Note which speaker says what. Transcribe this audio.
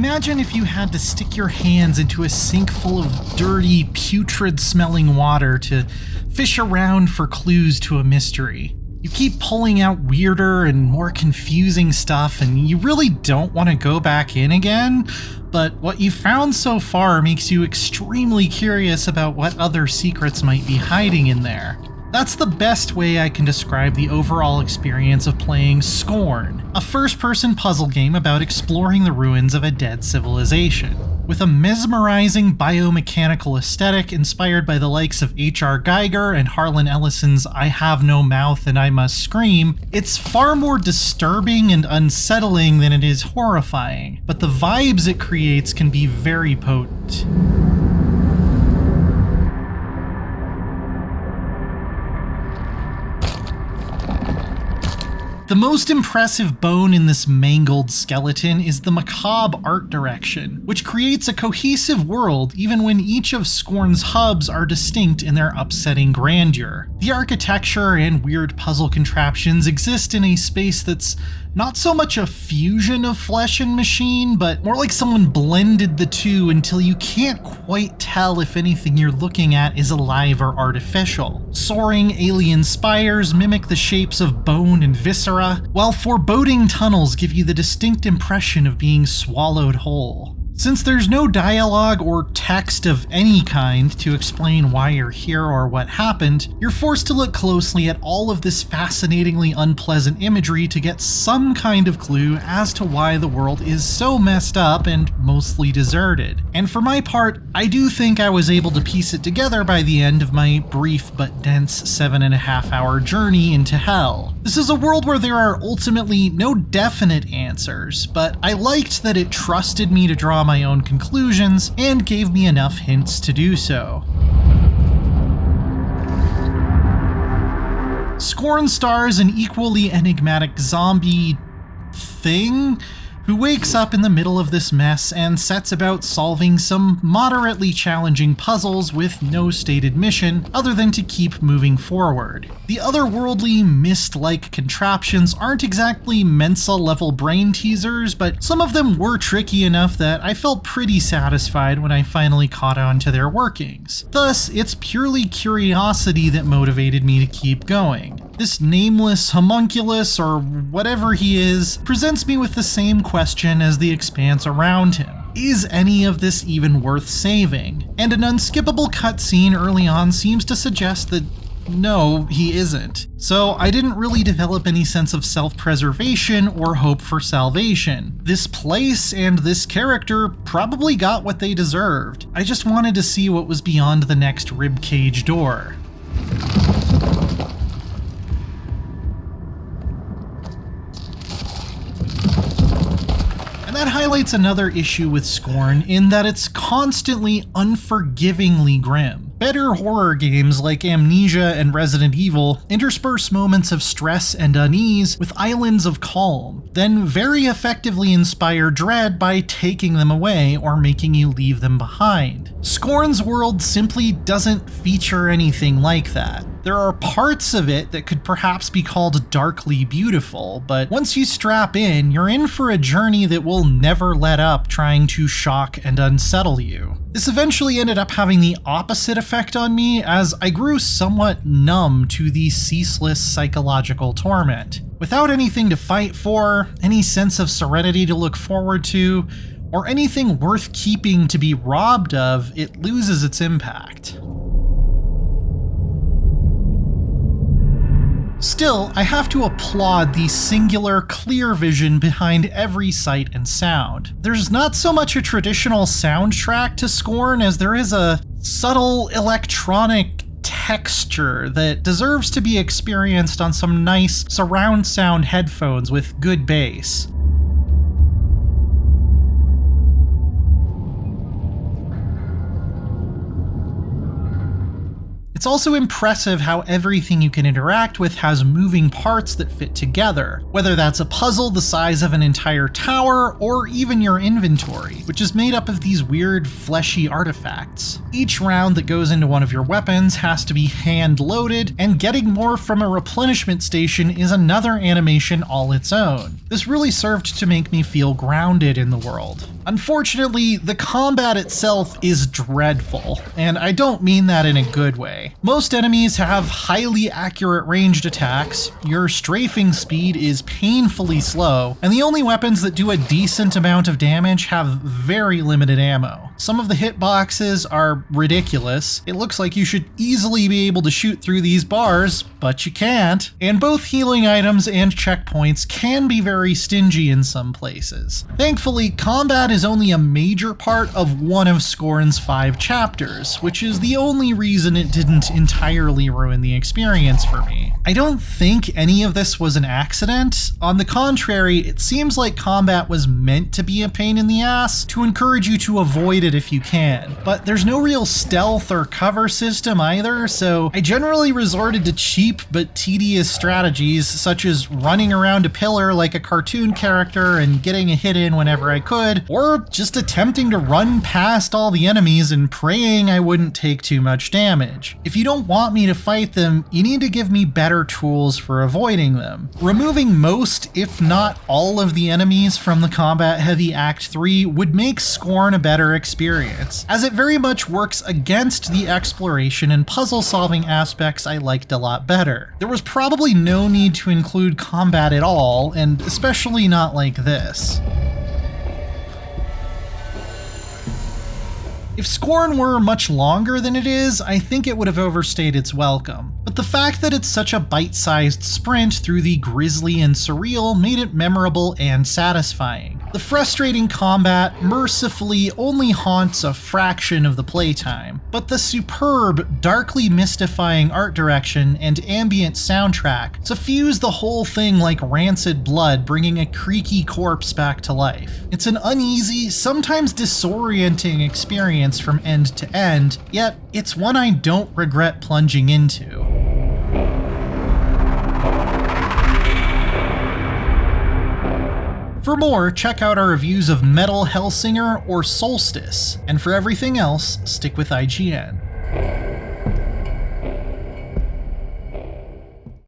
Speaker 1: Imagine if you had to stick your hands into a sink full of dirty, putrid-smelling water to fish around for clues to a mystery. You keep pulling out weirder and more confusing stuff, and you really don't want to go back in again, but what you found so far makes you extremely curious about what other secrets might be hiding in there. That's the best way I can describe the overall experience of playing Scorn, a first-person puzzle game about exploring the ruins of a dead civilization. With a mesmerizing biomechanical aesthetic inspired by the likes of H.R. Geiger and Harlan Ellison's I Have No Mouth and I Must Scream, it's far more disturbing and unsettling than it is horrifying, but the vibes it creates can be very potent. The most impressive bone in this mangled skeleton is the macabre art direction, which creates a cohesive world even when each of Scorn's hubs are distinct in their upsetting grandeur. The architecture and weird puzzle contraptions exist in a space that's not so much a fusion of flesh and machine, but more like someone blended the two until you can't quite tell if anything you're looking at is alive or artificial. Soaring alien spires mimic the shapes of bone and viscera, while foreboding tunnels give you the distinct impression of being swallowed whole. Since there's no dialogue or text of any kind to explain why you're here or what happened, you're forced to look closely at all of this fascinatingly unpleasant imagery to get some kind of clue as to why the world is so messed up and mostly deserted. And for my part, I do think I was able to piece it together by the end of my brief but dense 7.5-hour journey into hell. This is a world where there are ultimately no definite answers, but I liked that it trusted me to draw my own conclusions and gave me enough hints to do so. Scorn stars an equally enigmatic zombie thing who wakes up in the middle of this mess and sets about solving some moderately challenging puzzles with no stated mission other than to keep moving forward. The otherworldly, mist-like contraptions aren't exactly Mensa-level brain teasers, but some of them were tricky enough that I felt pretty satisfied when I finally caught on to their workings. Thus, it's purely curiosity that motivated me to keep going. This nameless homunculus, or whatever he is, presents me with the same question as the expanse around him. Is any of this even worth saving? And an unskippable cutscene early on seems to suggest that no, he isn't. So I didn't really develop any sense of self-preservation or hope for salvation. This place and this character probably got what they deserved. I just wanted to see what was beyond the next ribcage door. And that highlights another issue with Scorn in that it's constantly unforgivingly grim. Better horror games like Amnesia and Resident Evil intersperse moments of stress and unease with islands of calm, then very effectively inspire dread by taking them away or making you leave them behind. Scorn's world simply doesn't feature anything like that. There are parts of it that could perhaps be called darkly beautiful, but once you strap in, you're in for a journey that will never let up trying to shock and unsettle you. This eventually ended up having the opposite effect on me as I grew somewhat numb to the ceaseless psychological torment. Without anything to fight for, any sense of serenity to look forward to, or anything worth keeping to be robbed of, it loses its impact. Still, I have to applaud the singular, clear vision behind every sight and sound. There's not so much a traditional soundtrack to Scorn as there is a subtle electronic texture that deserves to be experienced on some nice surround sound headphones with good bass. It's also impressive how everything you can interact with has moving parts that fit together, whether that's a puzzle the size of an entire tower or even your inventory, which is made up of these weird fleshy artifacts. Each round that goes into one of your weapons has to be hand-loaded, and getting more from a replenishment station is another animation all its own. This really served to make me feel grounded in the world. Unfortunately, the combat itself is dreadful, and I don't mean that in a good way. Most enemies have highly accurate ranged attacks, your strafing speed is painfully slow, and the only weapons that do a decent amount of damage have very limited ammo. Some of the hitboxes are ridiculous. It looks like you should easily be able to shoot through these bars, but you can't. And both healing items and checkpoints can be very stingy in some places. Thankfully, combat is only a major part of one of Scorn's 5 chapters, which is the only reason it didn't entirely ruin the experience for me. I don't think any of this was an accident. On the contrary, it seems like combat was meant to be a pain in the ass to encourage you to avoid it if you can. But there's no real stealth or cover system either, so I generally resorted to cheap but tedious strategies such as running around a pillar like a cartoon character and getting a hit in whenever I could, or just attempting to run past all the enemies and praying I wouldn't take too much damage. If you don't want me to fight them, you need to give me better tools for avoiding them. Removing most, if not all, of the enemies from the combat-heavy Act 3 would make Scorn a better experience, as it very much works against the exploration and puzzle-solving aspects I liked a lot better. There was probably no need to include combat at all, and especially not like this. If Scorn were much longer than it is, I think it would have overstayed its welcome. But the fact that it's such a bite-sized sprint through the grisly and surreal made it memorable and satisfying. The frustrating combat mercifully only haunts a fraction of the playtime, but the superb, darkly mystifying art direction and ambient soundtrack suffuse the whole thing like rancid blood, bringing a creaky corpse back to life. It's an uneasy, sometimes disorienting experience from end to end, yet it's one I don't regret plunging into. For more, check out our reviews of Metal Hellsinger or Solstice, and for everything else, stick with IGN.